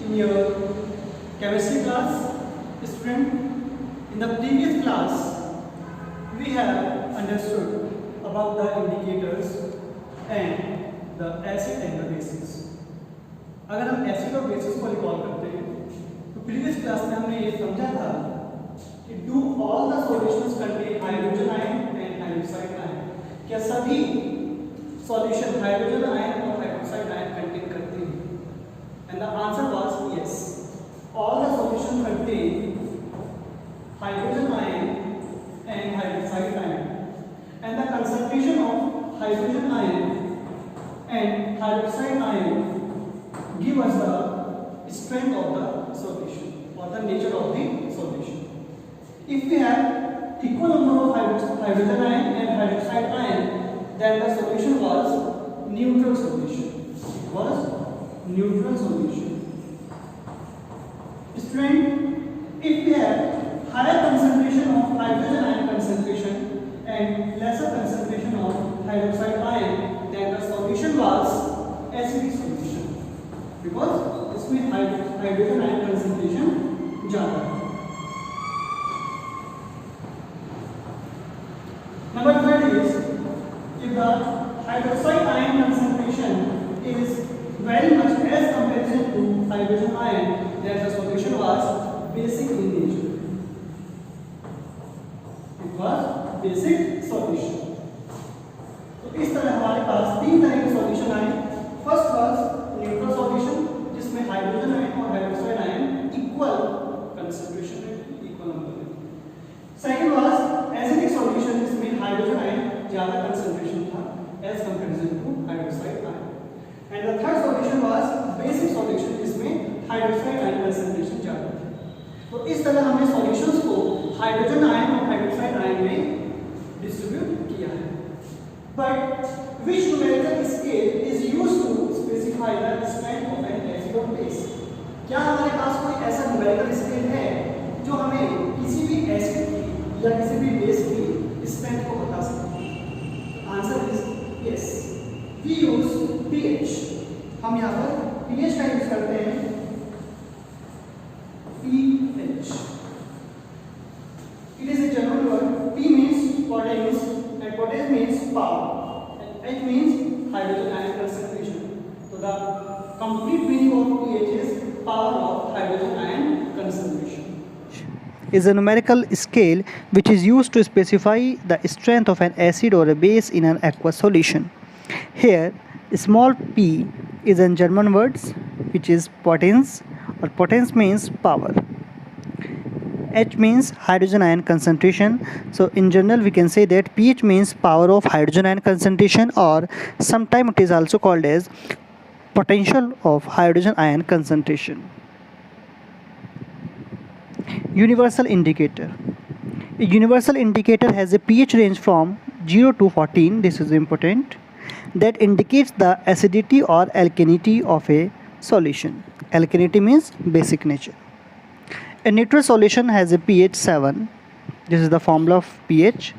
in your chemistry class, student. In the previous class, we have understood about the indicators and the acid and the bases. अगर हम acid और basis को recall करते हैं तो previous class में हमने ये समझा था कि do all the solutions contain hydrogen ion and hydroxide ion, क्या सभी सॉल्यूशन हाइड्रोजन आयन और हाइड्रोक्साइड आयन कंटेन करते हैं? And the answer was yes, all the solution contain hydrogen ion and hydroxide ion, and the concentration of hydrogen ion and hydroxide ion give us the strength of the solution or the nature of the solution. If we have equal number of hydrogen ion and hydroxide ion, then the solution was neutral solution. It was neutral solution. Student, if we have higher concentration of hydrogen ion concentration and lesser concentration of hydroxide ion, then the solution was acidic solution because इसमें hydrogen ion concentration ज़्यादा है. Number third is if the hydroxide ion concentration is very much as comparison to hydrogen ion, then the solution was basic in nature. Basic solution. तो इस तरह हमारे पास तीन तरह के सॉल्यूशन आए. फर्स्ट वाज न्यूट्रल सॉल्यूशन जिसमें हाइड्रोजन आयन और हाइड्रोक्साइड आयन इक्वल कंसंट्रेशन में, इक्वल नंबर में. सेकंड वाज एसिडिक सॉल्यूशन जिसमें हाइड्रोजन आयन ज्यादा कंसंट्रेशन था as comparison to hydroxide ion. And the third solution was basic solution जिसमें hydroxide ion concentration ज्यादा था. तो इस तरह हमने सॉल्यूशंस को हाइड्रोजन आयन और हाइड्रोक्साइड आयन में डिस्ट्रीब्यूट किया है. But which numerical scale is used to specify the strength of N acid और बेस? क्या हमारे पास कोई ऐसा न्यूमेरिकल स्केल है जो हमें किसी भी एसिड की या किसी भी बेस की स्ट्रेंथ को बता सकता है? Answer is yes, we use pH. हम यहाँ पर पीएच का यूज करते हैं. pH. It is a German word. P means potence and potence means power and H means hydrogen ion concentration. So the complete meaning of pH is power of hydrogen ion concentration. Is a numerical scale which is used to specify the strength of an acid or a base in an aqueous solution. Here, small p is a German word which is potence, or potence means power. H means hydrogen ion concentration. So in general we can say that pH means power of hydrogen ion concentration, or sometimes it is also called as potential of hydrogen ion concentration. Universal indicator. A universal indicator has a pH range from 0 to 14. This is important. That indicates the acidity or alkalinity of a solution. Alkalinity means basic nature. A neutral solution has a pH 7. This is the formula of pH.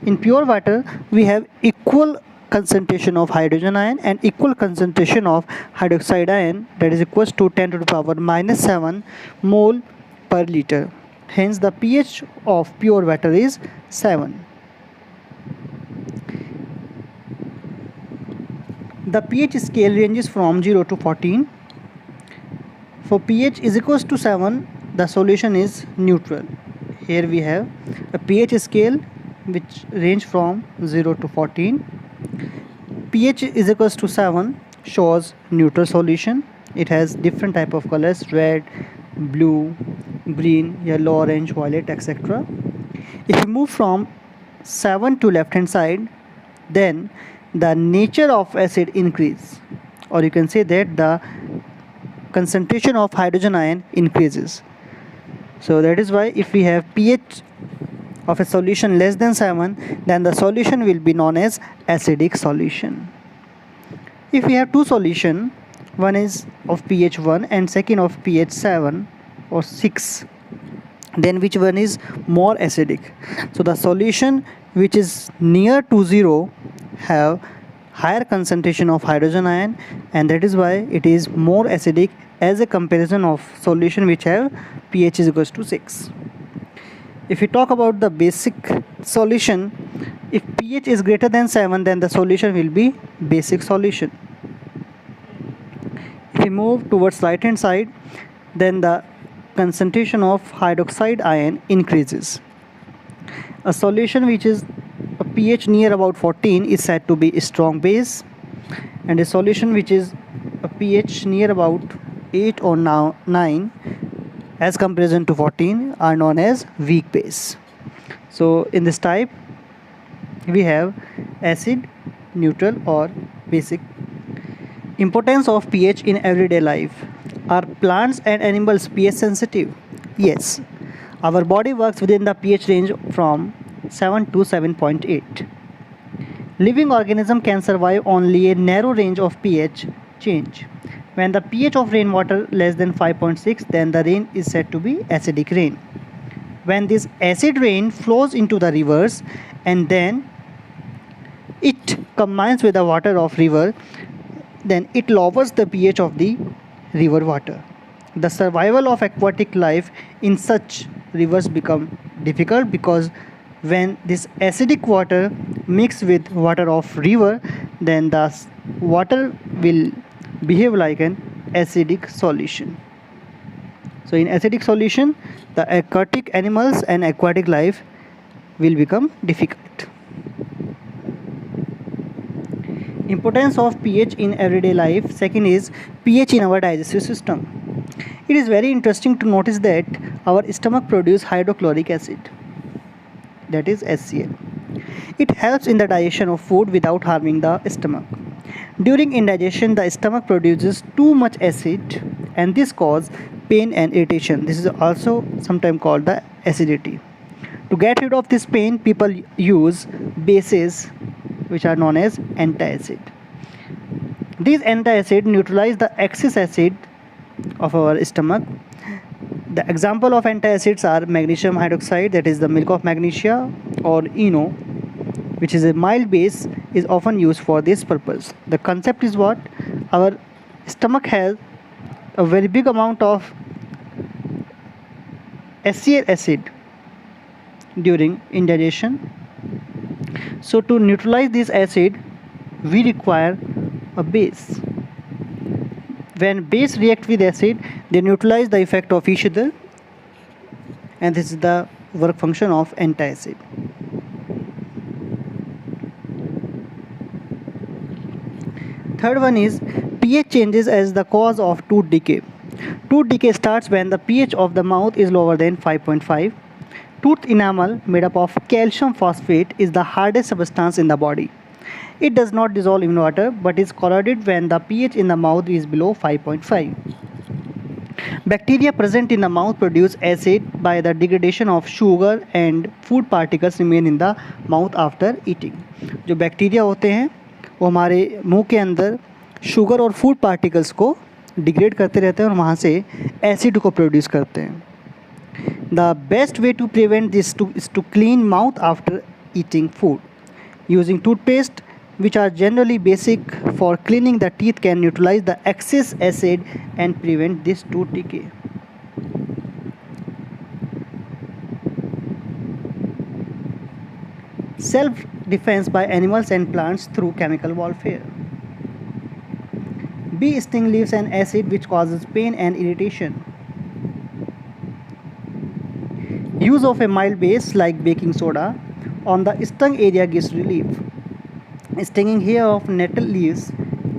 In pure water, we have equal concentration of hydrogen ion and equal concentration of hydroxide ion, that is equals to 10 to the power minus 7 mole per liter. Hence, the pH of pure water is 7. The pH scale ranges from 0 to 14. For pH is equals to 7, the solution is neutral. Here we have a pH scale which range from 0 to 14. pH is equals to 7 shows neutral solution. It has different type of colors: red, blue, green, yellow, orange, violet, etc. If you move from 7 to left hand side, then the nature of acid increase, or you can say that the concentration of hydrogen ion increases. So that is why if we have pH of a solution less than 7, then the solution will be known as acidic solution. If we have two solution, one is of pH 1 and second of pH 7 or 6, then which one is more acidic? So the solution which is near to 0 have higher concentration of hydrogen ion, and that is why it is more acidic as a comparison of solution which have pH is equals to 6. If we talk about the basic solution, if pH is greater than 7, then the solution will be basic solution. If we move towards right hand side, then the concentration of hydroxide ion increases. A solution which is a pH near about 14 is said to be a strong base, and a solution which is a pH near about 8 or now 9 as comparison to 14 are known as weak base. So in this type we have acid, neutral or basic. Importance of pH in everyday life. Are plants and animals pH sensitive? Yes. Our body works within the pH range from 7 to 7.8. Living organism can survive only a narrow range of pH change. When the pH of rainwater less than 5.6, then the rain is said to be acidic rain. When this acid rain flows into the rivers and then it combines with the water of river, then it lowers the pH of the river water. The survival of aquatic life in such rivers become difficult because when this acidic water mix with water of river, then the water will behave like an acidic solution. So in acidic solution, the aquatic animals and aquatic life will become difficult. Importance of pH in everyday life. Second is pH in our digestive system. It is very interesting to notice that our stomach produces hydrochloric acid, that is HCl. It helps in the digestion of food without harming the stomach. During indigestion, the stomach produces too much acid and this causes pain and irritation. This is also sometimes called the acidity. To get rid of this pain, people use bases which are known as antacid. These antacid neutralize the excess acid of our stomach. The example of antacids are magnesium hydroxide, that is the milk of magnesia, or ENO, which is a mild base, is often used for this purpose. The concept is what? Our stomach has a very big amount of HCl acid during indigestion. So to neutralize this acid, we require a base. When base react with acid, they neutralize the effect of each other, and this is the work function of antacid. Third one is pH changes as the cause of tooth decay. Tooth decay starts when the pH of the mouth is lower than 5.5. Tooth enamel, made up of calcium phosphate, is the hardest substance in the body. It does not dissolve in water but is corroded when the pH in the mouth is below 5.5. Bacteria present in the mouth produce acid by the degradation of sugar, and food particles remain in the mouth after eating. जो bacteria होते हैं वो हमारे मुंह के अंदर sugar और food particles को डिग्रेड करते रहते हैं और वहाँ से एसिड को प्रोड्यूस करते हैं. The best way to prevent this is to clean mouth after eating food. Using toothpaste, which are generally basic for cleaning the teeth, can neutralize the excess acid and prevent this tooth decay. Self-defense by animals and plants through chemical warfare. Bee sting leaves an acid which causes pain and irritation. Use of a mild base like baking soda on the stung area gives relief. Stinging hair of nettle leaves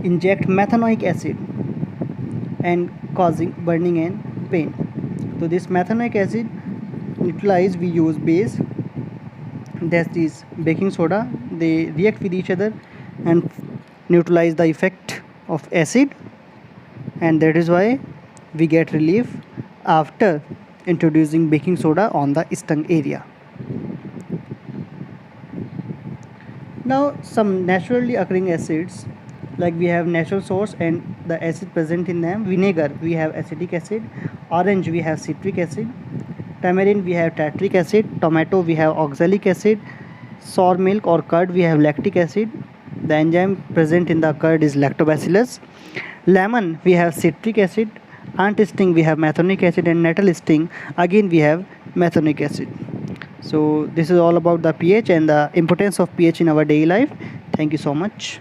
inject methanoic acid and causing burning and pain. So this methanoic acid neutralized, we use base, that is baking soda. They react with each other and neutralize the effect of acid, and that is why we get relief after introducing baking soda on the stung area. Now some naturally occurring acids, like we have natural source and the acid present in them. Vinegar, we have acetic acid. Orange, we have citric acid. Tamarind, we have tartaric acid. Tomato, we have oxalic acid. Sour milk or curd, we have lactic acid. The enzyme present in the curd is lactobacillus. Lemon, we have citric acid. Antisting, we have methonic acid. And nettle sting, again we have methonic acid. So this is all about the pH and the importance of pH in our daily life. Thank you so much.